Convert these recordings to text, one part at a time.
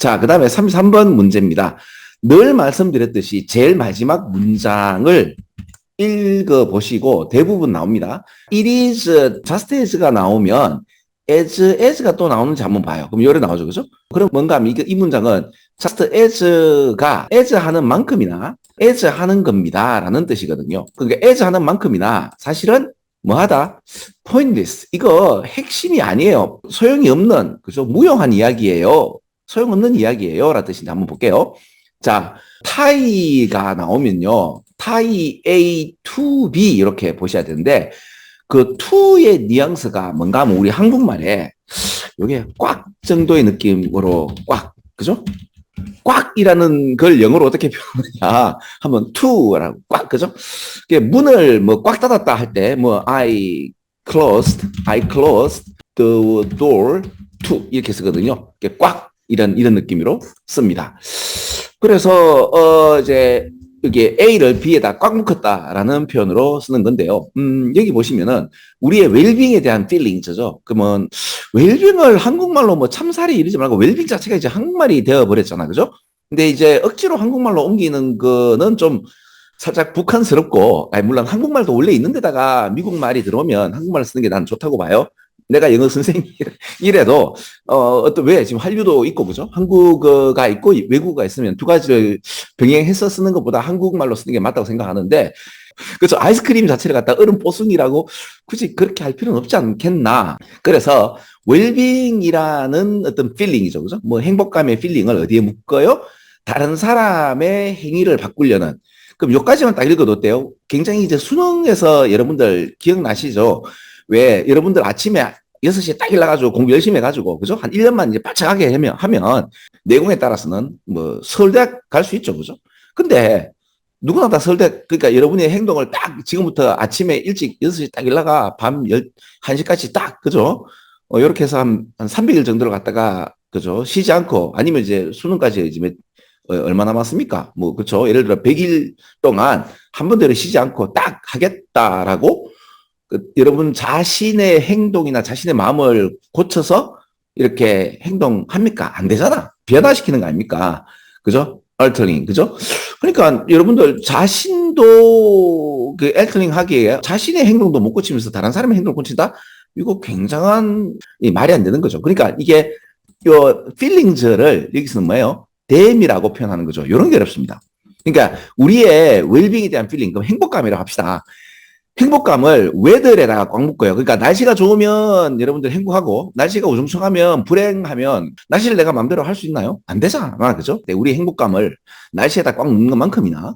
자, 그 다음에 33번 문제입니다. 늘 말씀드렸듯이 제일 마지막 문장을 읽어보시고 대부분 나옵니다. It is, just as가 나오면 as가 또 나오는지 한번 봐요. 그럼 요래 나오죠. 그죠? 그럼 뭔가 하면 이 문장은 just as가 as 하는 만큼이나 as 하는 겁니다. 라는 뜻이거든요. 그러니까 as 하는 만큼이나 사실은 뭐하다? pointless. 이거 핵심이 아니에요. 소용이 없는, 그죠? 무용한 이야기예요. 소용없는 이야기예요. 라는 뜻인지 한번 볼게요. 자, 타이가 나오면요. 타이 A to B 이렇게 보셔야 되는데 그 to의 뉘앙스가 뭔가 하면 우리 한국말에 이게 꽉 정도의 느낌으로 꽉, 그죠? 꽉이라는 걸 영어로 어떻게 표현하냐 하면 to라고 꽉, 그죠? 문을 뭐 꽉 닫았다 할 때 뭐 I closed the door to 이렇게 쓰거든요. 꽉 이런 느낌으로 씁니다. 그래서 이제 이게 A를 B에다 꽉 묶었다라는 표현으로 쓰는 건데요. 여기 보시면은 우리의 웰빙에 대한 필링이죠. 그러면 웰빙을 한국말로 뭐 참사리 이러지 말고 웰빙 자체가 이제 한국말이 되어버렸잖아, 그죠? 근데 이제 억지로 한국말로 옮기는 거는 좀 살짝 북한스럽고, 아니 물론 한국말도 원래 있는 데다가 미국 말이 들어오면 한국말 쓰는 게 난 좋다고 봐요. 내가 영어 선생이라도 어떤 왜 지금 한류도 있고 그죠? 한국어가 있고 외국어가 있으면 두 가지를 병행해서 쓰는 것보다 한국말로 쓰는 게 맞다고 생각하는데 그래서 아이스크림 자체를 갖다 얼음 뽀송이라고 굳이 그렇게 할 필요는 없지 않겠나. 그래서 웰빙이라는 어떤 필링이죠, 그죠? 뭐 행복감의 필링을 어디에 묶어요? 다른 사람의 행위를 바꾸려는. 그럼 여기까지만 딱 읽어도 어때요? 굉장히 이제 수능에서 여러분들 기억나시죠? 왜 여러분들 아침에 6시에 딱 일어나가지고 공부 열심히 해가지고 그죠? 한 1년만 이제 빠짝하게 하면 내공에 따라서는 뭐 서울대학 갈 수 있죠, 그죠? 근데 누구나 다 서울대, 그러니까 여러분의 행동을 딱 지금부터 아침에 일찍 6시 딱 일어나가 밤 1시까지 딱, 그죠? 이렇게 해서 한 300일 정도를 갖다가, 그죠? 쉬지 않고, 아니면 이제 수능까지 이제 얼마 남았습니까? 뭐, 그죠? 예를 들어 100일 동안 한 번대로 쉬지 않고 딱 하겠다라고 여러분 자신의 행동이나 자신의 마음을 고쳐서 이렇게 행동합니까? 안 되잖아. 변화시키는 거 아닙니까? 그죠? 알터링, 그죠? 그러니까 여러분들 자신도 그 알터링 하기에 자신의 행동도 못 고치면서 다른 사람의 행동을 고친다? 이거 굉장한 말이 안 되는 거죠. 그러니까 이게 요 feelings를 여기서는 뭐예요? 댐이라고 표현하는 거죠. 이런 게 어렵습니다. 그러니까 우리의 웰빙에 대한 필링, 그럼 행복감이라고 합시다. 행복감을 웨더에다가 꽉 묶어요. 그러니까 날씨가 좋으면 여러분들 행복하고 날씨가 우중충하면 불행하면 날씨를 내가 마음대로 할 수 있나요? 안 되잖아. 그죠? 우리 행복감을 날씨에다 꽉 묶는 것만큼이나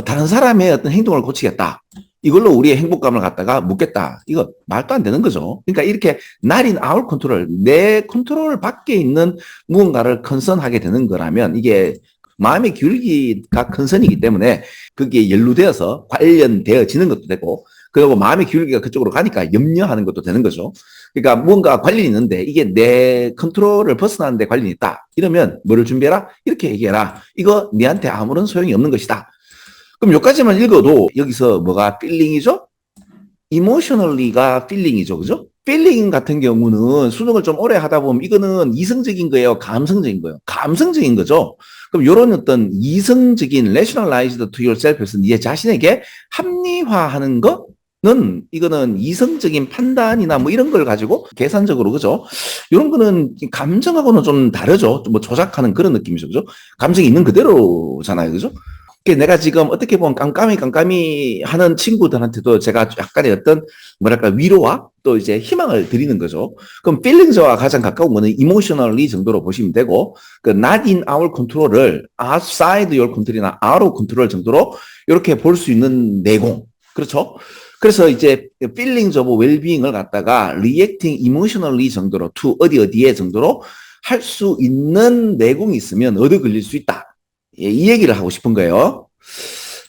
다른 사람의 어떤 행동을 고치겠다. 이걸로 우리의 행복감을 갖다가 묶겠다. 이거 말도 안 되는 거죠. 그러니까 이렇게 not in our control, 내 컨트롤 밖에 있는 무언가를 컨선하게 되는 거라면 이게 마음의 기울기가 컨선이기 때문에 그게 연루되어서 관련되어지는 것도 되고 그리고 마음의 기울기가 그쪽으로 가니까 염려하는 것도 되는 거죠. 그러니까 뭔가 관련이 있는데 이게 내 컨트롤을 벗어나는 데 관련이 있다. 이러면 뭐를 준비해라? 이렇게 얘기해라. 이거 니한테 아무런 소용이 없는 것이다. 그럼 여기까지만 읽어도 여기서 뭐가 필링이죠? emotionally가 feeling이죠, 그죠? feeling 같은 경우는 수능을 좀 오래 하다 보면 이거는 이성적인 거예요, 감성적인 거예요? 감성적인 거죠. 그럼 이런 어떤 이성적인 rationalized to yourself에서 네 자신에게 합리화하는 거는 이거는 이성적인 판단이나 뭐 이런 걸 가지고 계산적으로, 그죠? 이런 거는 감정하고는 좀 다르죠. 뭐 조작하는 그런 느낌이죠, 그죠? 감정이 있는 그대로잖아요, 그죠? 내가 지금 어떻게 보면 깜깜이 하는 친구들한테도 제가 약간의 어떤 뭐랄까 위로와 또 이제 희망을 드리는 거죠. 그럼 feelings와 가장 가까운 거는 emotionally 정도로 보시면 되고 그 not in our control을 outside your control이나 out of control 정도로 이렇게 볼 수 있는 내공. 그렇죠? 그래서 이제 feelings of well-being을 갖다가 reacting emotionally 정도로 to 어디에 정도로 할 수 있는 내공이 있으면 얻어 걸릴 수 있다. 예, 이 얘기를 하고 싶은 거예요.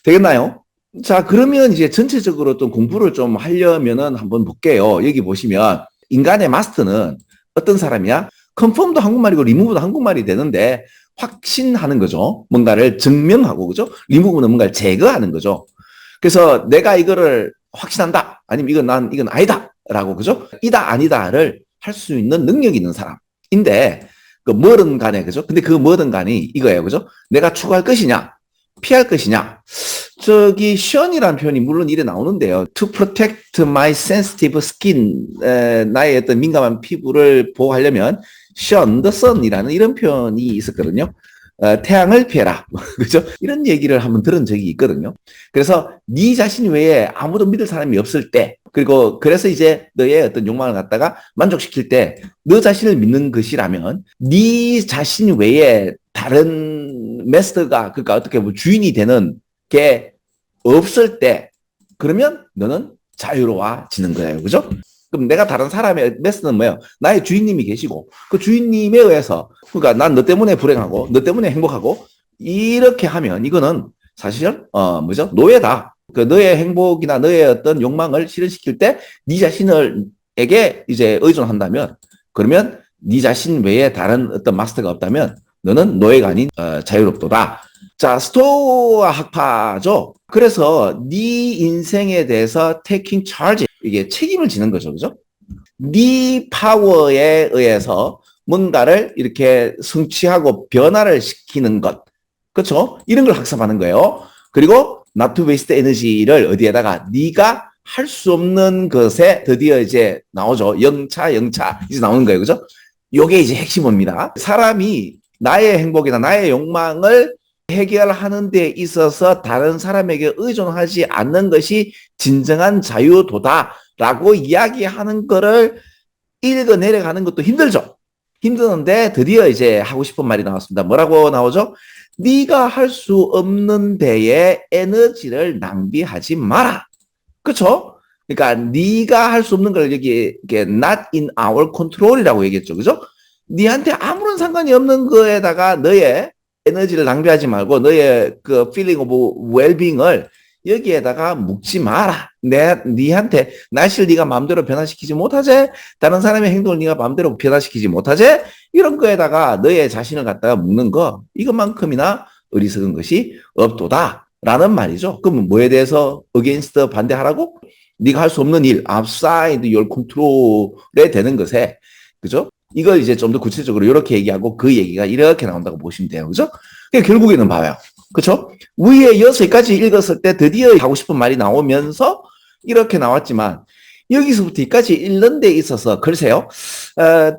되겠나요? 자, 그러면 이제 전체적으로 좀 공부를 좀 하려면은 한번 볼게요. 여기 보시면 인간의 마스터는 어떤 사람이야? 컨펌도 한국말이고 리무브도 한국말이 되는데 확신하는 거죠. 뭔가를 증명하고, 그죠? 리무브는 뭔가를 제거하는 거죠. 그래서 내가 이거를 확신한다. 아니면 이건 아니다. 라고, 그죠? 이다, 아니다를 할 수 있는 능력이 있는 사람인데 그 뭐든 간에, 그죠? 근데 그 뭐든 간이 이거예요, 그죠? 내가 추구할 것이냐, 피할 것이냐. 저기 shun이라는 표현이 물론 이래 나오는데요. To protect my sensitive skin, 나의 어떤 민감한 피부를 보호하려면 shun the sun이라는 이런 표현이 있었거든요. 태양을 피해라. 그죠? 이런 얘기를 한번 들은 적이 있거든요. 그래서 네 자신 외에 아무도 믿을 사람이 없을 때, 그리고 그래서 이제 너의 어떤 욕망을 갖다가 만족시킬 때 너 자신을 믿는 것이라면 네 자신 외에 다른 마스터가, 그러니까 어떻게 뭐 주인이 되는 게 없을 때, 그러면 너는 자유로워지는 거예요. 그죠? 그럼 내가 다른 사람의 메스는 뭐예요? 나의 주인님이 계시고 그 주인님에 의해서, 그러니까 난 너 때문에 불행하고 너 때문에 행복하고 이렇게 하면 이거는 사실 뭐죠? 노예다. 그 너의 행복이나 너의 어떤 욕망을 실현시킬 때 네 자신에게 이제 의존한다면, 그러면 네 자신 외에 다른 어떤 마스터가 없다면 너는 노예가 아닌 자유롭도다. 자, 스토아 학파죠. 그래서 네 인생에 대해서 taking charge, 이게 책임을 지는 거죠, 그죠? 네 파워에 의해서 뭔가를 이렇게 성취하고 변화를 시키는 것, 그렇죠? 이런 걸 학습하는 거예요. 그리고 not to waste energy를 어디에다가 네가 할 수 없는 것에 드디어 이제 나오죠. 영차 이제 나오는 거예요, 그죠? 요게 이제 핵심입니다. 사람이 나의 행복이나 나의 욕망을 해결하는 데 있어서 다른 사람에게 의존하지 않는 것이 진정한 자유도다라고 이야기하는 거를 읽어 내려가는 것도 힘들죠. 힘드는데 드디어 이제 하고 싶은 말이 나왔습니다. 뭐라고 나오죠? 네가 할 수 없는 데에 에너지를 낭비하지 마라. 그렇죠? 그러니까 네가 할 수 없는 걸 여기 not in our control이라고 얘기했죠. 그죠? 네한테 아무런 상관이 없는 거에다가 너의 에너지를 낭비하지 말고 너의 그 feeling of well-being을 여기에다가 묻지 마라. 네한테 날씨를 네가 마음대로 변화시키지 못하지, 다른 사람의 행동을 네가 마음대로 변화시키지 못하지, 이런 거에다가 너의 자신을 갖다가 묻는 거, 이것만큼이나 어리석은 것이 없도다라는 말이죠. 그럼 뭐에 대해서 against 반대하라고? 네가 할 수 없는 일, outside your control에 되는 것에, 그죠? 이걸 이제 좀 더 구체적으로 이렇게 얘기하고 그 얘기가 이렇게 나온다고 보시면 돼요. 그죠? 그러니까 결국에는 봐요. 그렇죠? 위에 6가지 읽었을 때 드디어 하고 싶은 말이 나오면서 이렇게 나왔지만, 여기서부터 여기까지 읽는 데 있어서 글쎄요,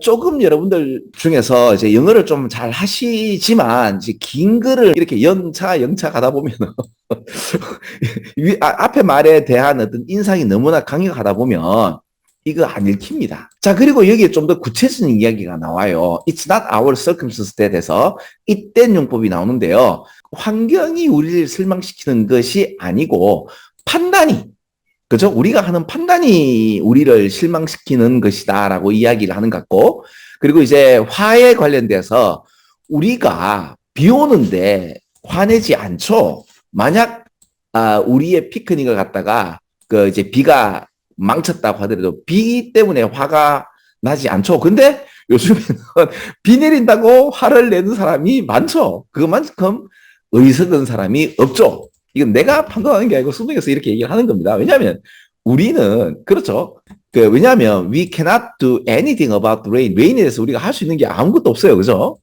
조금 여러분들 중에서 이제 영어를 좀 잘 하시지만 이제 긴 글을 이렇게 영차 가다 보면 앞에 말에 대한 어떤 인상이 너무나 강력하다 보면 이거 안 읽힙니다. 자, 그리고 여기에 좀 더 구체적인 이야기가 나와요. It's not our circumstance에 대해서 이땐 용법이 나오는데요. 환경이 우리를 실망시키는 것이 아니고 판단이, 그죠? 우리가 하는 판단이 우리를 실망시키는 것이다라고 이야기를 하는 것 같고, 그리고 이제 화에 관련돼서 우리가 비 오는데 화내지 않죠. 만약 우리의 피크닉을 갖다가 그 이제 비가 망쳤다고 하더라도 비 때문에 화가 나지 않죠. 근데 요즘에는 비 내린다고 화를 내는 사람이 많죠. 그만큼 어리석은 사람이 없죠. 이건 내가 판단하는 게 아니고 성경에서 이렇게 얘기를 하는 겁니다. 왜냐하면 우리는 그렇죠. 왜냐하면 we cannot do anything about rain. 레인에 대해서 우리가 할 수 있는 게 아무것도 없어요. 그죠?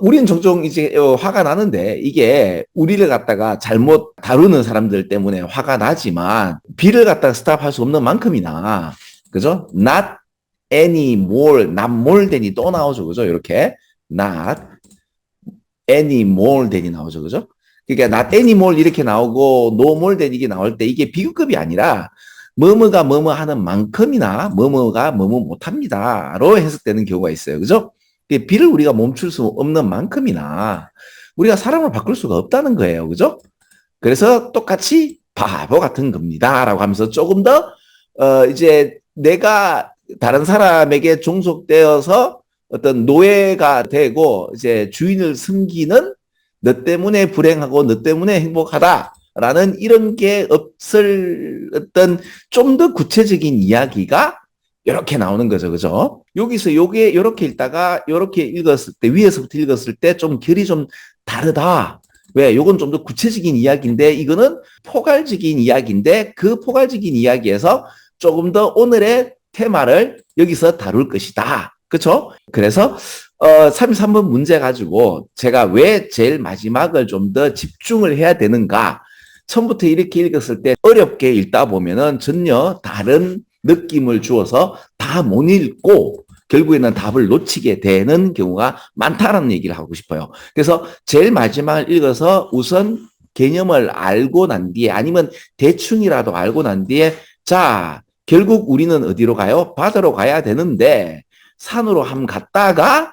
우리는 종종 이제 화가 나는데 이게 우리를 갖다가 잘못 다루는 사람들 때문에 화가 나지만 비를 갖다가 스탑할 수 없는 만큼이나, 그죠? not any more, not more than이 또 나오죠. 그죠? 이렇게 not any more than이 나오죠. 그죠? 그러니까 not any more 이렇게 나오고 no more than 이게 나올 때 이게 비교급이 아니라 뭐뭐가 뭐뭐 하는 만큼이나 뭐뭐가 뭐뭐 못합니다로 해석되는 경우가 있어요. 그죠? 비를 우리가 멈출 수 없는 만큼이나 우리가 사람을 바꿀 수가 없다는 거예요. 그죠? 그래서 똑같이 바보 같은 겁니다라고 하면서 조금 더 이제 내가 다른 사람에게 종속되어서 어떤 노예가 되고 이제 주인을 섬기는, 너 때문에 불행하고 너 때문에 행복하다라는 이런 게 없을 어떤 좀 더 구체적인 이야기가 이렇게 나오는 거죠. 그죠? 여기서 요게 요렇게 읽다가 요렇게 읽었을 때, 위에서부터 읽었을 때 좀 결이 좀 다르다. 왜? 요건 좀 더 구체적인 이야기인데 이거는 포괄적인 이야기인데 그 포괄적인 이야기에서 조금 더 오늘의 테마를 여기서 다룰 것이다. 그렇죠? 그래서 33번 문제 가지고 제가 왜 제일 마지막을 좀 더 집중을 해야 되는가? 처음부터 이렇게 읽었을 때 어렵게 읽다 보면은 전혀 다른 느낌을 주어서 다 못 읽고 결국에는 답을 놓치게 되는 경우가 많다라는 얘기를 하고 싶어요. 그래서 제일 마지막을 읽어서 우선 개념을 알고 난 뒤에 아니면 대충이라도 알고 난 뒤에 자, 결국 우리는 어디로 가요? 바다로 가야 되는데 산으로 한번 갔다가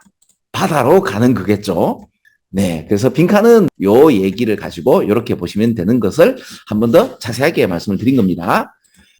바다로 가는 거겠죠. 네. 그래서 빈칸은 요 얘기를 가지고 이렇게 보시면 되는 것을 한 번 더 자세하게 말씀을 드린 겁니다.